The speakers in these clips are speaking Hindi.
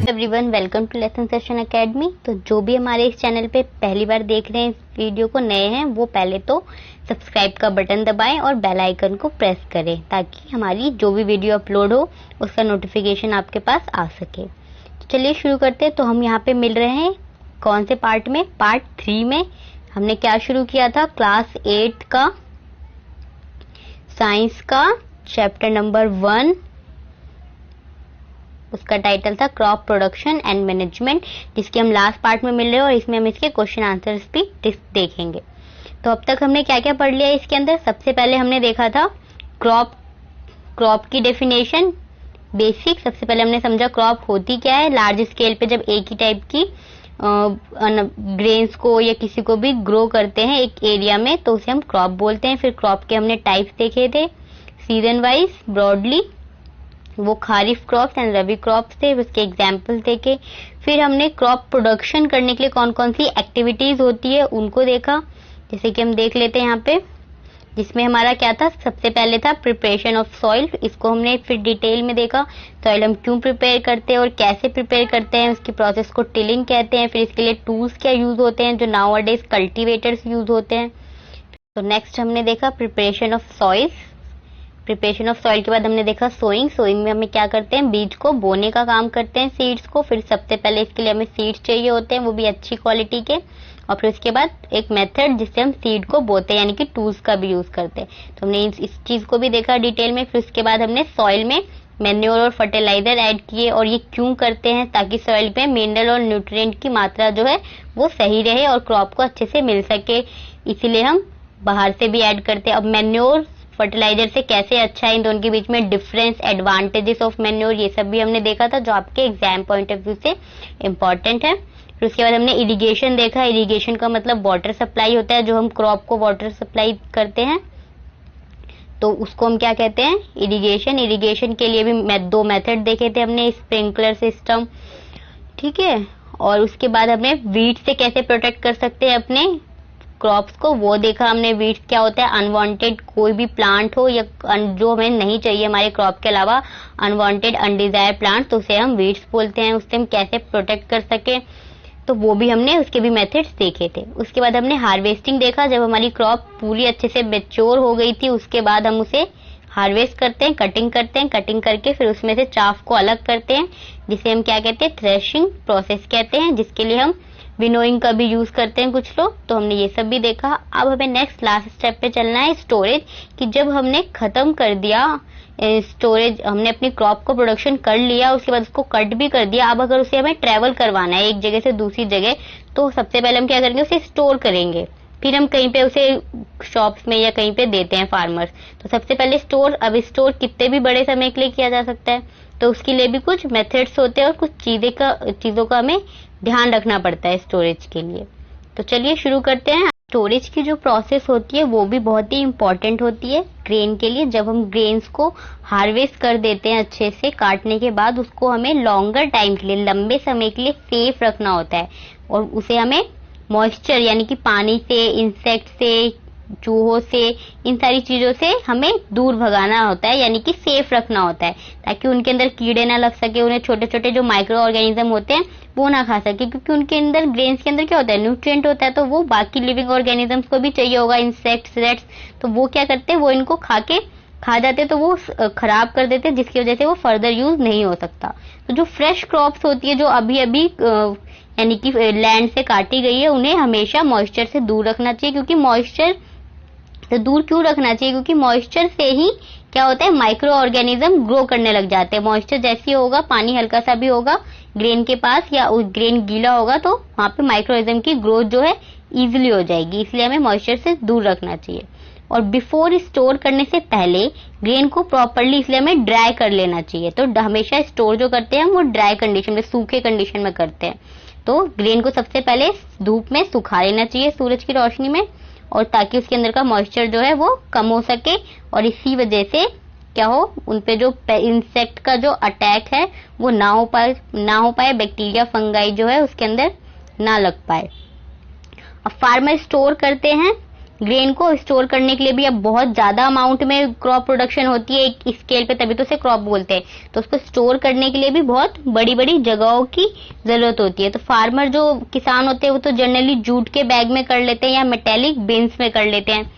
Everyone, welcome to lesson session academy. तो जो भी हमारे इस चैनल पे पहली बार देख रहे हैं, इस वीडियो को नए हैं, वो पहले तो सब्सक्राइब का बटन दबाएं और बेल आइकन को प्रेस करें ताकि हमारी जो भी वीडियो अपलोड हो उसका नोटिफिकेशन आपके पास आ सके। तो चलिए शुरू करते हैं। तो हम यहाँ पे मिल रहे हैं कौन से पार्ट में? पार्ट 3 में। हमने क्या शुरू किया था? क्लास 8 का साइंस का चैप्टर नंबर 1, उसका टाइटल था क्रॉप प्रोडक्शन एंड मैनेजमेंट, जिसके हम लास्ट पार्ट में मिल रहे हैं और इसमें हम इसके क्वेश्चन आंसर्स भी देखेंगे। तो अब तक हमने क्या क्या पढ़ लिया इसके अंदर? सबसे पहले हमने देखा था क्रॉप की डेफिनेशन बेसिक। सबसे पहले हमने समझा क्रॉप होती क्या है। लार्ज स्केल पे जब एक ही टाइप की ग्रेन्स को या किसी को भी ग्रो करते हैं एक एरिया में तो उसे हम क्रॉप बोलते हैं। फिर क्रॉप के हमने टाइप्स देखे थे सीजन वाइज ब्रॉडली, वो kharif crops and rabi crops थे, उसके एग्जाम्पल्स देखे। फिर हमने क्रॉप प्रोडक्शन करने के लिए कौन कौन सी एक्टिविटीज होती है उनको देखा। जैसे कि हम देख लेते हैं यहाँ पे, जिसमें हमारा क्या था? सबसे पहले था प्रिपरेशन ऑफ सॉइल। इसको हमने फिर डिटेल में देखा। सॉइल हम क्यों प्रिपेयर करते हैं और कैसे प्रिपेयर करते हैं, उसकी प्रोसेस को टिलिंग कहते हैं। फिर इसके लिए टूल्स क्या यूज होते हैं जो नाउ अडेज कल्टीवेटर्स यूज होते हैं। तो नेक्स्ट हमने देखा preparation of soil. Preparation of soil के बाद हमने देखा सोइंग। सोइंग में हमें क्या करते हैं? बीज को बोने का काम करते हैं, सीड्स को। फिर सबसे पहले इसके लिए हमें सीड्स चाहिए होते हैं, वो भी अच्छी क्वालिटी के। और फिर उसके बाद एक मेथड जिससे हम सीड को बोते हैं, यानी कि टूल्स का भी यूज करते हैं। तो हमने इस चीज को भी देखा डिटेल में। फिर उसके बाद हमने सॉइल में मैन्योर और फर्टिलाइजर ऐड किए, और ये क्यों करते हैं? ताकि सॉइल पे मिनरल और न्यूट्रिएंट की मात्रा जो है वो सही रहे और क्रॉप को अच्छे से मिल सके, इसीलिए हम बाहर से भी ऐड करते हैं। अब मैन्योर फर्टिलाइजर से कैसे अच्छा है, इन दोनों के बीच में डिफरेंस, एडवांटेजेस ऑफ मैन्योर, ये सब भी हमने देखा था जो आपके एग्जाम पॉइंट ऑफ व्यू से इम्पोर्टेंट है। फिर उसके बाद हमने इरिगेशन देखा। इरिगेशन का मतलब वाटर सप्लाई होता है, जो हम क्रॉप को वाटर सप्लाई करते हैं तो उसको हम क्या कहते हैं? इरिगेशन। इरिगेशन के लिए भी 2 मेथड देखे थे हमने, स्प्रिंकलर सिस्टम, ठीक है। और उसके बाद हमने वीड से कैसे प्रोटेक्ट कर सकते हैं अपने क्रॉप्स को, वो देखा हमने। वीड्स क्या होता है? अनवांटेड कोई भी प्लांट हो या जो हमें नहीं चाहिए हमारे क्रॉप के अलावा, अनवांटेड अनडिजायर प्लांट, तो उसे हम वीड्स बोलते हैं। उससे हम कैसे प्रोटेक्ट कर सके, तो वो भी हमने उसके भी मेथड्स देखे थे। उसके बाद हमने हार्वेस्टिंग देखा। जब हमारी क्रॉप पूरी अच्छे से मैच्योर हो गई थी उसके बाद हम उसे हार्वेस्ट करते हैं, कटिंग करते हैं। कटिंग करके फिर उसमें से चाफ को अलग करते हैं, जिसे हम क्या कहते हैं? थ्रेशिंग प्रोसेस कहते हैं, जिसके लिए हम विनोइंग का भी यूज करते हैं कुछ लोग। तो हमने ये सब भी देखा। अब हमें नेक्स्ट लास्ट स्टेप पे चलना है, स्टोरेज। कि जब हमने खत्म कर दिया स्टोरेज, हमने अपनी क्रॉप को प्रोडक्शन कर लिया, उसके बाद उसको कट भी कर दिया, अब अगर उसे हमें ट्रेवल करवाना है एक जगह से दूसरी जगह, तो सबसे पहले हम क्या करेंगे? उसे स्टोर करेंगे। फिर हम कहीं पे उसे शॉप्स में या कहीं पे देते हैं फार्मर्स। तो सबसे पहले स्टोर। अब स्टोर कितने भी बड़े समय के लिए किया जा सकता है, तो उसके लिए भी कुछ मेथड्स होते हैं और कुछ चीजों का हमें ध्यान रखना पड़ता है स्टोरेज के लिए। तो चलिए शुरू करते हैं। स्टोरेज की जो प्रोसेस होती है वो भी बहुत ही इंपॉर्टेंट होती है ग्रेन के लिए। जब हम ग्रेन्स को हार्वेस्ट कर देते हैं अच्छे से काटने के बाद, उसको हमें लॉन्गर टाइम के लिए, लंबे समय के लिए सेफ रखना होता है। और उसे हमें मॉइस्चर यानी कि पानी से, इंसेक्ट से, चूहों से, इन सारी चीजों से हमें दूर भगाना होता है, यानी कि सेफ रखना होता है, ताकि उनके अंदर कीड़े ना लग सके, उन्हें छोटे छोटे जो माइक्रो ऑर्गेनिज्म होते हैं वो ना खा सके। क्योंकि उनके अंदर, ग्रेन्स के अंदर क्या होता है? न्यूट्रिएंट होता है, तो वो बाकी लिविंग ऑर्गेनिजम्स को भी चाहिए होगा, इंसेक्ट्स, रेट्स, तो वो क्या करते हैं? वो इनको खा जाते, तो वो खराब कर देते, जिसकी वजह से वो फर्दर यूज नहीं हो सकता। तो जो फ्रेश क्रॉप्स होती है जो अभी अभी यानी कि लैंड से काटी गई है, उन्हें हमेशा मॉइस्चर से दूर रखना चाहिए। क्योंकि मॉइस्चर तो दूर क्यों रखना चाहिए? क्योंकि मॉइस्चर से ही क्या होता है? माइक्रो ऑर्गेनिज्म ग्रो करने लग जाते हैं। मॉइस्चर जैसे होगा, पानी हल्का सा भी होगा ग्रेन के पास या ग्रेन गीला होगा, तो वहां पे माइक्रोऑर्गेनिज्म की ग्रोथ जो है इजीली हो जाएगी। इसलिए हमें मॉइस्चर से दूर रखना चाहिए। और बिफोर स्टोर करने से पहले ग्रेन को प्रॉपरली इसलिए हमें ड्राई कर लेना चाहिए। तो हमेशा स्टोर जो करते हैं वो ड्राई कंडीशन में, सूखे कंडीशन में करते हैं। तो ग्रेन को सबसे पहले धूप में सुखा लेना चाहिए, सूरज की रोशनी में, और ताकि उसके अंदर का मॉइस्चर जो है वो कम हो सके। और इसी वजह से क्या हो, उनपे जो इंसेक्ट का जो अटैक है वो ना हो पाए, बैक्टीरिया फंगाई जो है उसके अंदर ना लग पाए। अब फार्मर स्टोर करते हैं ग्रेन को स्टोर करने के लिए भी अब बहुत ज्यादा अमाउंट में क्रॉप प्रोडक्शन होती है एक स्केल पे, तभी तो उसे क्रॉप बोलते हैं। तो उसको स्टोर करने के लिए भी बहुत बड़ी बड़ी जगहों की जरूरत होती है। तो फार्मर जो किसान होते हैं वो तो जनरली जूट के बैग में कर लेते हैं या मेटेलिक बिन्स में कर लेते हैं।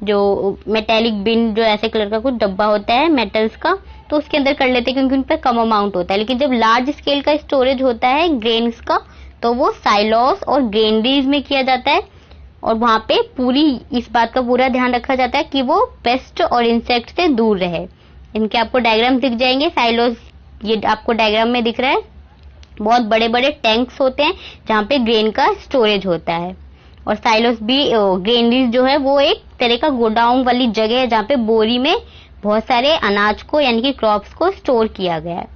जो मेटेलिक बिन जो ऐसे कलर का कुछ डब्बा होता है मेटल्स का, तो उसके अंदर कर लेते हैं क्योंकि उन पर कम अमाउंट होता है। लेकिन जब लार्ज स्केल का स्टोरेज होता है ग्रेन्स का, तो वो साइलोस और ग्रेनरीज में किया जाता है, और वहां पे पूरी इस बात का पूरा ध्यान रखा जाता है कि वो पेस्ट और इंसेक्ट से दूर रहे। इनके आपको डायग्राम दिख जाएंगे। साइलोस ये आपको डायग्राम में दिख रहा है, बहुत बड़े बड़े टैंक्स होते हैं जहाँ पे ग्रेन का स्टोरेज होता है। और साइलोस भी ग्रेनरीज जो है वो एक तरह का गोडाउन वाली जगह है जहाँ पे बोरी में बहुत सारे अनाज को यानी कि क्रॉप्स को स्टोर किया गया है।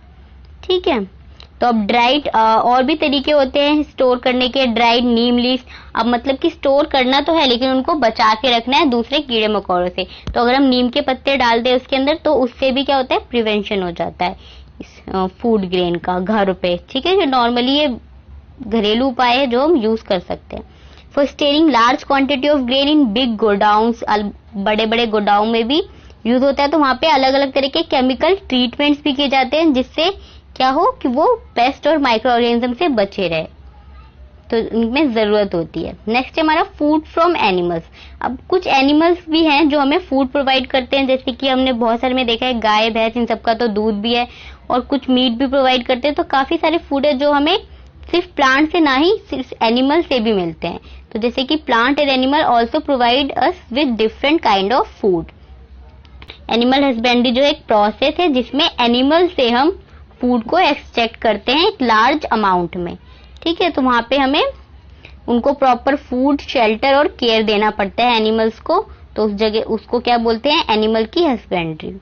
ठीक है, तो अब ड्राइड और भी तरीके होते हैं स्टोर करने के। ड्राइड नीम लीफ, अब मतलब कि स्टोर करना तो है लेकिन उनको बचा के रखना है दूसरे कीड़े मकोड़ों से। तो अगर हम नीम के पत्ते डाल दें उसके अंदर तो उससे भी क्या होता है, प्रिवेंशन हो जाता है इस फूड ग्रेन का घर पे। ठीक है, जो नॉर्मली ये घरेलू उपाय है जो हम यूज कर सकते हैं। For storing large quantity of grain in big godowns, बड़े बड़े गोडाउन में भी यूज होता है। तो वहां पे अलग अलग तरह के केमिकल ट्रीटमेंट्स भी किए जाते हैं जिससे क्या हो कि वो पेस्ट और माइक्रो ऑर्गेनिज्म से बचे रहे, तो इनमें जरूरत होती है। नेक्स्ट है हमारा फूड फ्रॉम एनिमल्स। अब कुछ एनिमल्स भी हैं जो हमें फूड प्रोवाइड करते हैं, जैसे कि हमने बहुत सारे में देखा है गाय भैंस, इन सबका तो दूध भी है, और कुछ मीट भी प्रोवाइड करते हैं। तो काफी सारे फूड है जो हमें सिर्फ प्लांट से ना ही सिर्फ एनिमल से भी मिलते हैं। तो जैसे कि plant and animal also provide us with different kind of food. Animal husbandry जो एक प्रोसेस है जिसमें एनिमल से हम फूड को एक्सट्रैक्ट करते हैं एक लार्ज अमाउंट में। ठीक है, तो वहां पे हमें उनको प्रॉपर फूड, शेल्टर और केयर देना पड़ता है एनिमल्स को। तो उस जगह उसको क्या बोलते हैं, एनिमल की हस्बेंड्री।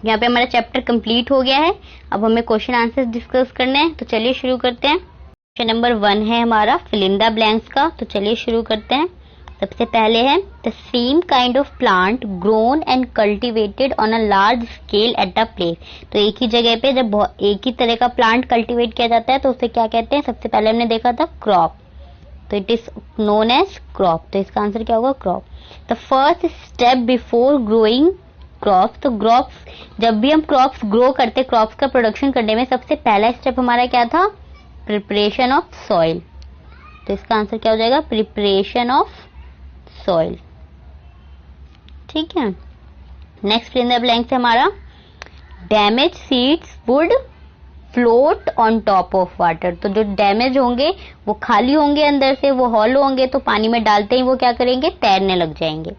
यहाँ पे हमारा चैप्टर कंप्लीट हो गया है। अब हमें क्वेश्चन आंसर डिस्कस करने हैं, तो चलिए शुरू करते हैं। क्वेश्चन नंबर 1 है हमारा फिल इन द ब्लैंक्स का, तो चलिए शुरू करते हैं। सबसे पहले है the same kind of plant grown and cultivated on a large scale at a place. तो एक ही जगह पे जब एक ही तरह का प्लांट कल्टिवेट किया जाता है तो उसे क्या कहते हैं, सबसे पहले हमने देखा था क्रॉप, तो it is known as crop. तो इसका आंसर क्या होगा, crop. The first step before growing crops, तो क्रॉप्स जब भी हम क्रॉप्स ग्रो करते, क्रॉप्स का प्रोडक्शन करने में सबसे पहला स्टेप हमारा क्या था, प्रिपरेशन ऑफ सॉइल। तो इसका आंसर क्या हो जाएगा, प्रिपरेशन ऑफ सॉइल। ठीक है, next fill in the blanks है हमारा damage seeds would float on top of water. तो जो डैमेज होंगे वो खाली होंगे, अंदर से वो हॉलो होंगे, तो पानी में डालते ही वो क्या करेंगे, तैरने लग जाएंगे।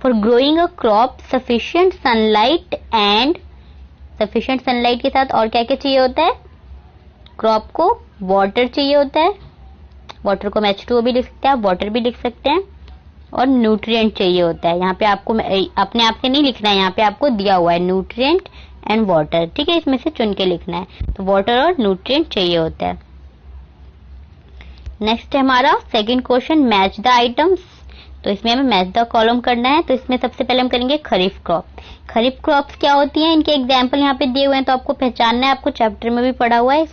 For growing a crop sufficient sunlight and, sufficient sunlight के साथ और क्या क्या चाहिए होता है, क्रॉप को वाटर चाहिए होता है। वाटर को हम H2O भी लिख सकते हैं, आप वाटर भी लिख सकते हैं, और न्यूट्रिएंट चाहिए होता है। यहाँ पे आपको अपने आप से नहीं लिखना है, यहाँ पे आपको दिया हुआ है न्यूट्रिएंट एंड वाटर। ठीक है, इसमें से चुन के लिखना है। तो वाटर और न्यूट्रिएंट चाहिए होता है। नेक्स्ट है हमारा second question, match the items. तो इसमें हमें मैच द कॉलम करना है। तो इसमें सबसे पहले हम करेंगे खरीफ क्रॉप। खरीफ क्रॉप्स क्या होती हैं, इनके एग्जाम्पल यहाँ पे दिए हुए हैं, तो आपको पहचानना है, आपको चैप्टर में भी पढ़ा हुआ है।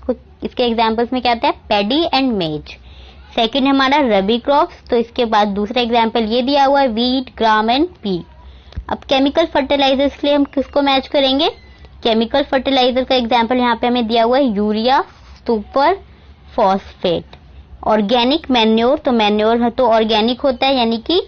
इसके एग्जाम्पल्स में क्या आता है, पैडी एंड मेज। सेकंड है हमारा रबी क्रॉप्स, तो इसके बाद दूसरा एग्जाम्पल ये दिया हुआ है, वीट, ग्राम एंड पी। अब केमिकल फर्टिलाइजर्स के लिए हम किसको मैच करेंगे, केमिकल फर्टिलाइजर का एग्जाम्पल यहाँ पे हमें दिया हुआ है urea, super phosphate. Organic manure, तो मैन्योर तो ऑर्गेनिक होता है यानी कि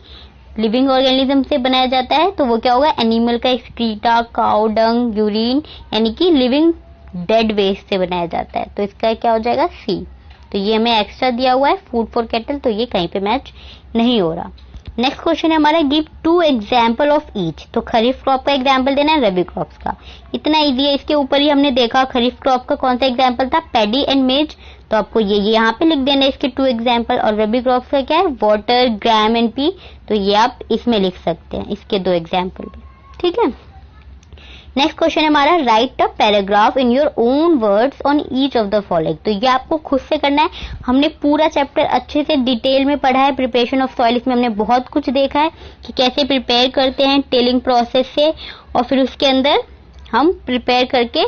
लिविंग ऑर्गेनिज्म से बनाया जाता है, तो वो क्या होगा, एनिमल का एक्सक्रीटा, काउ डंग, यूरिन यानी कि लिविंग डेड वेस्ट से बनाया जाता है। तो इसका क्या हो जाएगा, सी। तो ये हमें एक्स्ट्रा दिया हुआ है फूड फॉर कैटल, तो ये कहीं पे मैच नहीं हो रहा। नेक्स्ट क्वेश्चन है हमारा, गिव 2 एग्जाम्पल ऑफ ईच। तो खरीफ क्रॉप का एग्जाम्पल देना है, रबी क्रॉप्स का। इतना इजी है, इसके ऊपर ही हमने देखा खरीफ क्रॉप का कौन सा एग्जाम्पल था, पैडी एंड मेज। तो आपको ये यहाँ पे लिख देना है इसके 2 एग्जाम्पल। और रबी क्रॉप्स का क्या है, वाटर, ग्राम एंड पी। तो ये आप इसमें लिख सकते हैं, इसके 2 एग्जाम्पल भी। ठीक है, नेक्स्ट क्वेश्चन है हमारा, right a paragraph in your own words on each of the following. तो ये आपको खुद से करना है। हमने पूरा चैप्टर अच्छे से डिटेल में पढ़ा है, प्रिपरेशन ऑफ सॉइल। इसमें हमने बहुत कुछ देखा है कि कैसे प्रिपेयर करते हैं टिलिंग प्रोसेस से, और फिर उसके अंदर हम प्रिपेयर करके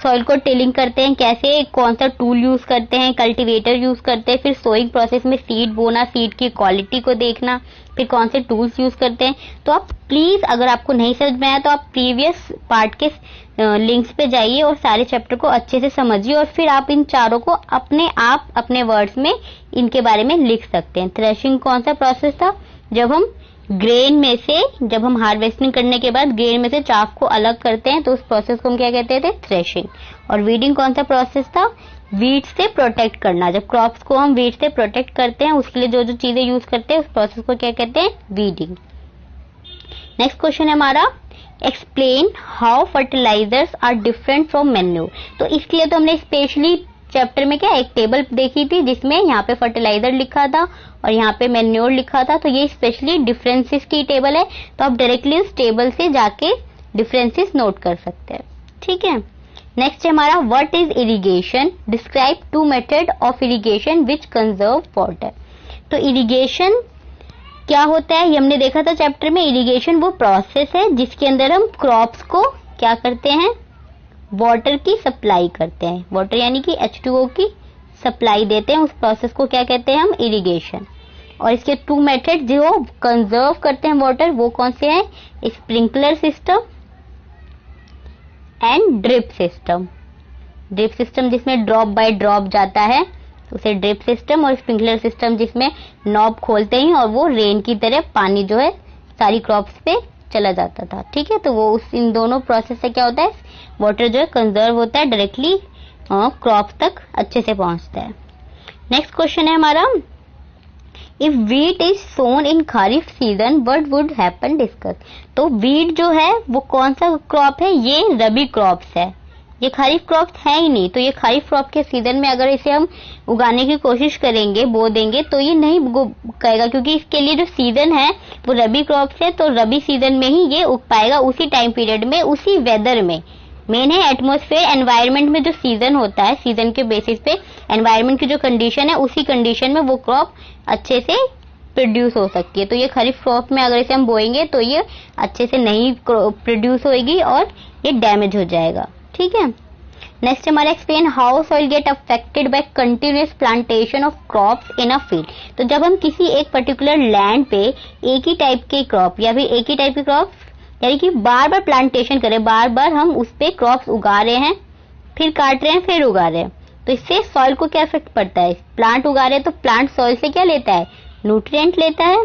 सॉइल को टिलिंग करते हैं, कैसे, कौन सा टूल यूज करते हैं, कल्टीवेटर यूज करते हैं, फिर सोइंग प्रोसेस में सीड बोना, सीड की क्वालिटी को देखना, फिर कौन से टूल्स यूज करते हैं। तो आप प्लीज, अगर आपको नहीं समझ में आया तो आप प्रीवियस पार्ट के लिंक्स पे जाइए और सारे चैप्टर को अच्छे से समझिए, और फिर आप इन चारों को अपने आप अपने वर्ड्स में इनके बारे में लिख सकते हैं। थ्रेशिंग कौन सा प्रोसेस था, जब हम ग्रेन में से, जब हम हार्वेस्टिंग करने के बाद ग्रेन में से चाफ को अलग करते हैं तो उस प्रोसेस को हम क्या कहते थे, थ्रेशिंग। और वीडिंग कौन सा प्रोसेस था, वीड से प्रोटेक्ट करना, जब क्रॉप्स को हम वीड से प्रोटेक्ट करते हैं उसके लिए जो जो चीजें यूज करते हैं उस प्रोसेस को क्या कहते हैं, वीडिंग। नेक्स्ट क्वेश्चन है हमारा, explain how fertilizers are different from manure. तो इसलिए तो हमने स्पेशली चैप्टर में क्या एक टेबल देखी थी जिसमें यहाँ पे फर्टिलाइजर लिखा था और यहाँ पे मैन्योर लिखा था, तो ये स्पेशली डिफरेंसेस की टेबल है, तो आप डायरेक्टली उस टेबल से जाके डिफरेंसेस नोट कर सकते हैं। ठीक है, नेक्स्ट है हमारा, what is irrigation, describe two method of irrigation which conserve water. तो इरिगेशन क्या होता है ये हमने देखा था चैप्टर में। इरिगेशन वो प्रोसेस है जिसके अंदर हम क्रॉप्स को क्या करते हैं, वाटर की सप्लाई करते हैं, वाटर यानी कि H2O की सप्लाई देते हैं, उस प्रोसेस को क्या कहते हैं हम, इरिगेशन। और इसके टू मेथड जो कंजर्व करते हैं वाटर, वो कौन से हैं, sprinkler system and drip system. Drip system जिसमें ड्रॉप बाय ड्रॉप जाता है उसे ड्रिप सिस्टम, और स्प्रिंकलर सिस्टम जिसमें नॉब खोलते ही और वो रेन की तरह पानी जो है सारी क्रॉप्स पे चला जाता था। ठीक है, तो वो उस इन दोनों प्रोसेस से क्या होता है, वाटर जो है कंजर्व होता है, डायरेक्टली क्रॉप तक अच्छे से पहुंचता है। नेक्स्ट क्वेश्चन है हमारा, if wheat is sown in kharif season what would happen, discuss. तो वीट जो है वो कौन सा क्रॉप है, ये रबी क्रॉप्स है, ये खरीफ क्रॉप्स है ही नहीं। तो ये खरीफ क्रॉप के सीजन में अगर इसे हम उगाने की कोशिश करेंगे, बो देंगे, तो ये नहीं उगाएगा, क्योंकि इसके लिए जो सीजन है वो रबी क्रॉप्स है, तो रबी सीजन में ही ये उग पाएगा, उसी टाइम पीरियड में, उसी वेदर में। मेन है एटमॉस्फेयर एनवायरनमेंट में जो सीजन होता है, सीजन के बेसिस पे एनवायरनमेंट की जो कंडीशन है उसी कंडीशन में वो क्रॉप अच्छे से प्रोड्यूस हो सकती है। तो ये खरीफ क्रॉप में अगर इसे हम बोएंगे तो ये अच्छे से नहीं प्रोड्यूस होगी और ये डैमेज हो जाएगा। ठीक है, नेक्स्ट हमारा, explain how soil get affected by continuous plantation of crops in a field. तो जब हम किसी एक पर्टिकुलर लैंड पे एक ही टाइप के क्रॉप या फिर एक ही टाइप के क्रॉप यानी कि बार बार प्लांटेशन करें, बार बार हम उस पे क्रॉप्स उगा रहे हैं, फिर काट रहे हैं, फिर उगा रहे हैं, तो इससे सॉइल को क्या इफेक्ट पड़ता है। प्लांट उगा रहे हैं तो प्लांट सॉइल से क्या लेता है, न्यूट्रिएंट लेता है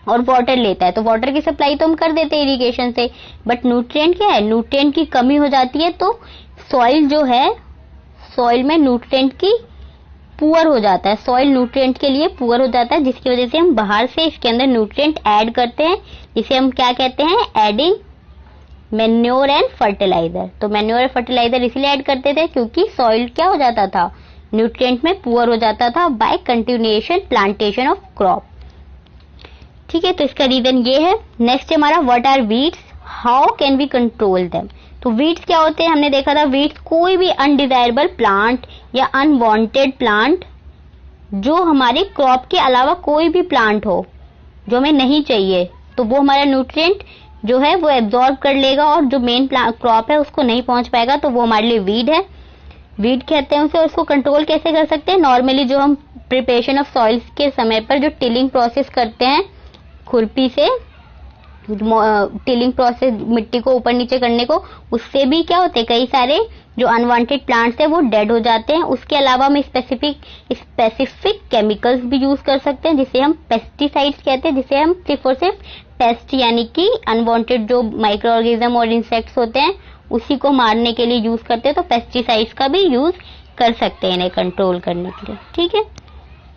और वाटर लेता है। तो वाटर की सप्लाई तो हम कर देते हैं इरिगेशन से, बट न्यूट्रिएंट क्या है, न्यूट्रिएंट की कमी हो जाती है तो सॉइल जो है, सॉइल में न्यूट्रिएंट की पुअर हो जाता है, सॉइल न्यूट्रिएंट के लिए पुअर हो जाता है, जिसकी वजह से हम बाहर से इसके अंदर न्यूट्रिएंट ऐड करते हैं, जिसे हम क्या कहते हैं, एडिंग मैन्योर एंड फर्टिलाइजर। तो मैन्योर और फर्टिलाइजर इसलिए ऐड करते थे क्योंकि सॉइल क्या हो जाता था, न्यूट्रिएंट में पुअर हो जाता था by continuation plantation of crop. ठीक है, तो इसका रीजन ये है। नेक्स्ट हमारा, what are weeds, how can we control them. तो वीड्स क्या होते हैं, हमने देखा था वीड्स कोई भी अनडिजायरेबल प्लांट या अनवांटेड प्लांट जो हमारे क्रॉप के अलावा कोई भी प्लांट हो जो हमें नहीं चाहिए, तो वो हमारा न्यूट्रिएंट जो है वो एब्जॉर्ब कर लेगा और जो मेन क्रॉप है उसको नहीं पहुंच पाएगा, तो वो हमारे लिए वीड है, वीड कहते हैं उसे। और उसको कंट्रोल कैसे कर सकते हैं, नॉर्मली जो हम प्रिपरेशन ऑफ सॉइल्स के समय पर जो टिलिंग प्रोसेस करते हैं खुरपी से, टिलिंग प्रोसेस मिट्टी को ऊपर नीचे करने को, उससे भी क्या होते हैं, कई सारे जो अनवांटेड प्लांट्स है वो डेड हो जाते हैं। उसके अलावा हम स्पेसिफिक केमिकल्स भी यूज कर सकते हैं जिसे हम पेस्टिसाइड्स कहते हैं, जिसे हम सिर्फ और सिर्फ पेस्ट यानी कि अनवांटेड जो माइक्रो ऑर्गेनिज्म और इंसेक्ट्स होते हैं उसी को मारने के लिए यूज करते हैं। तो पेस्टिसाइड्स का भी यूज कर सकते हैं इन्हें कंट्रोल करने के लिए। ठीक है,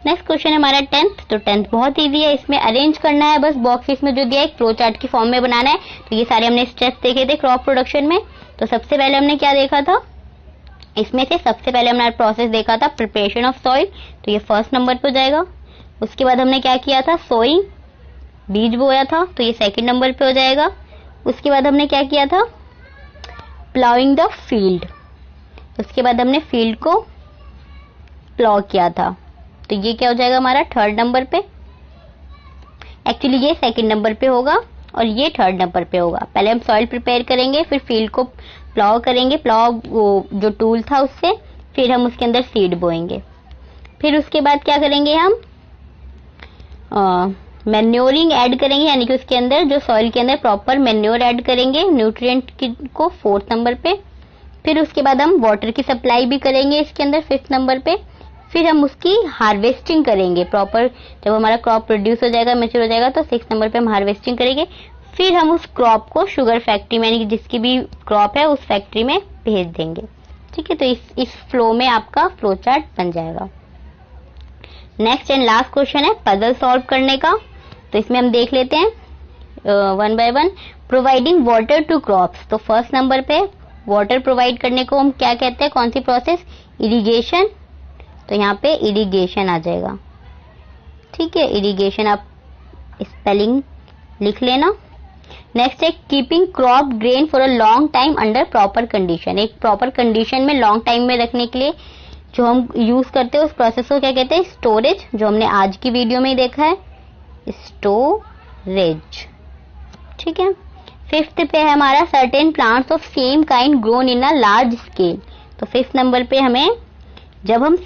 नेक्स्ट क्वेश्चन है हमारा 10th। तो 10th बहुत इजी है, इसमें अरेंज करना है, बस बॉक्सेस में जो दिया है फ्लो चार्ट की फॉर्म में बनाना है। तो ये सारे हमने स्टेप्स देखे थे क्रॉप प्रोडक्शन में। तो सबसे पहले हमने क्या देखा था, इसमें से सबसे पहले हमने प्रोसेस देखा था प्रिपरेशन ऑफ सॉइल, तो ये फर्स्ट नंबर पे हो जाएगा। उसके बाद हमने क्या किया था, सोइंग, बीज बोया था, तो ये सेकंड नंबर पे हो जाएगा। उसके बाद हमने क्या किया था, प्लाउइंग द फील्ड, उसके बाद हमने फील्ड को प्लॉ किया था, तो ये क्या हो जाएगा हमारा थर्ड नंबर पे। एक्चुअली ये सेकंड नंबर पे होगा और ये थर्ड नंबर पे होगा। पहले हम सॉइल प्रिपेयर करेंगे, फिर फील्ड को प्लाव करेंगे, प्लाव जो टूल था उससे, फिर हम उसके अंदर सीड बोएंगे। फिर उसके बाद क्या करेंगे, हम मैन्योरिंग ऐड करेंगे, यानी कि उसके अंदर जो सॉइल के अंदर प्रॉपर मैन्योर ऐड करेंगे न्यूट्रिएंट को 4th नंबर पे। फिर उसके बाद हम वाटर की सप्लाई भी करेंगे इसके अंदर 5th नंबर पे। फिर हम उसकी हार्वेस्टिंग करेंगे प्रॉपर, जब हमारा क्रॉप प्रोड्यूस हो जाएगा, मैच्योर हो जाएगा, तो 6th नंबर पे हम हार्वेस्टिंग करेंगे। फिर हम उस क्रॉप को शुगर फैक्ट्री में, यानी कि जिसकी भी क्रॉप है उस फैक्ट्री में भेज देंगे। ठीक है, तो इस फ्लो में आपका फ्लो चार्ट बन जाएगा। नेक्स्ट एंड लास्ट क्वेश्चन है पजल सॉल्व करने का, तो इसमें हम देख लेते हैं 1 by 1। Providing water to crops, तो 1st नंबर पे वाटर प्रोवाइड करने को हम क्या कहते हैं, कौन सी प्रोसेस, इरिगेशन। तो यहाँ पे इरिगेशन आ जाएगा। ठीक है, इरिगेशन आप स्पेलिंग लिख लेना। नेक्स्ट है keeping crop grain for a long time under proper condition, एक प्रॉपर कंडीशन में लॉन्ग टाइम में रखने के लिए जो हम यूज करते हैं उस प्रोसेस को क्या कहते हैं, स्टोरेज, जो हमने आज की वीडियो में ही देखा है, स्टोरेज। ठीक है, 5th पे है हमारा certain plants of same kind grown in a large scale. तो 5th नंबर पे हमें, जब हम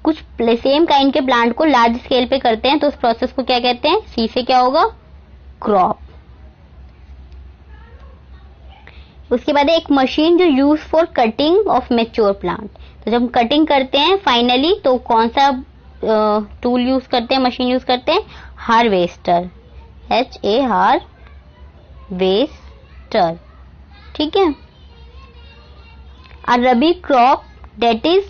कुछ सेम काइंड के प्लांट को लार्ज स्केल पे करते हैं तो उस प्रोसेस को क्या कहते हैं, सी से क्या होगा, क्रॉप। उसके बाद एक मशीन जो use for cutting of mature plant, तो जब हम कटिंग करते हैं फाइनली तो कौन सा टूल यूज करते हैं, मशीन यूज करते हैं, हार्वेस्टर, HA हार्वेस्टर। ठीक है, a rabi crop that is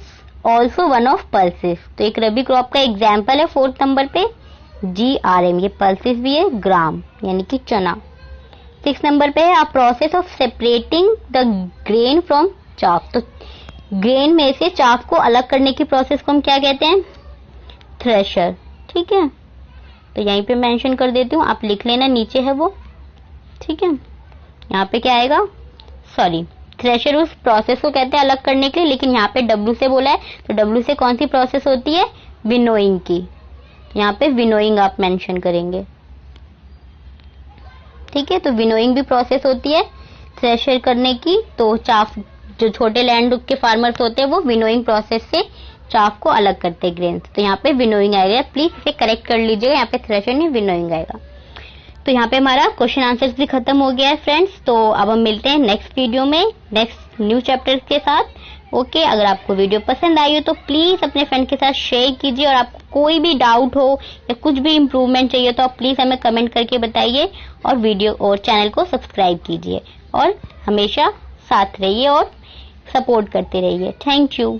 also one of pulses, तो एक रबी क्रॉप का एग्जाम्पल है 4th नंबर पे GRM, ये पल्सेस भी है, ग्राम यानी कि चना। 6th नंबर पे है a process of separating the grain from chaff, तो ग्रेन में से चाफ को अलग करने की प्रोसेस को हम क्या कहते हैं, थ्रेशर। ठीक है, तो यहीं पे मेंशन कर देती हूँ, आप लिख लेना, नीचे है वो। ठीक है, यहाँ पे क्या आएगा, सॉरी, थ्रेशर उस प्रोसेस को कहते हैं अलग करने के लिए, लेकिन यहाँ पे W से बोला है, तो W से कौन सी प्रोसेस होती है, विनोइंग की, यहाँ पे विनोइंग आप मेंशन करेंगे। ठीक है, तो विनोइंग भी प्रोसेस होती है थ्रेशर करने की, तो चाफ, जो छोटे लैंड के फार्मर्स होते हैं वो विनोइंग प्रोसेस से चाफ को अलग करते हैं ग्रेन, तो यहाँ पे विनोइंग आएगा, प्लीज इसे करेक्ट कर लीजिएगा, यहाँ पे थ्रेशर नहीं विनोइंग आएगा। तो यहाँ पे हमारा क्वेश्चन आंसर्स भी खत्म हो गया है फ्रेंड्स, तो अब हम मिलते हैं नेक्स्ट वीडियो में नेक्स्ट न्यू चैप्टर्स के साथ। ओके, अगर आपको वीडियो पसंद आई हो तो प्लीज अपने फ्रेंड के साथ शेयर कीजिए, और आपको कोई भी डाउट हो या कुछ भी इम्प्रूवमेंट चाहिए तो आप प्लीज हमें कमेंट करके बताइए, और वीडियो और चैनल को सब्सक्राइब कीजिए, और हमेशा साथ रहिए और सपोर्ट करते रहिए। Thank you.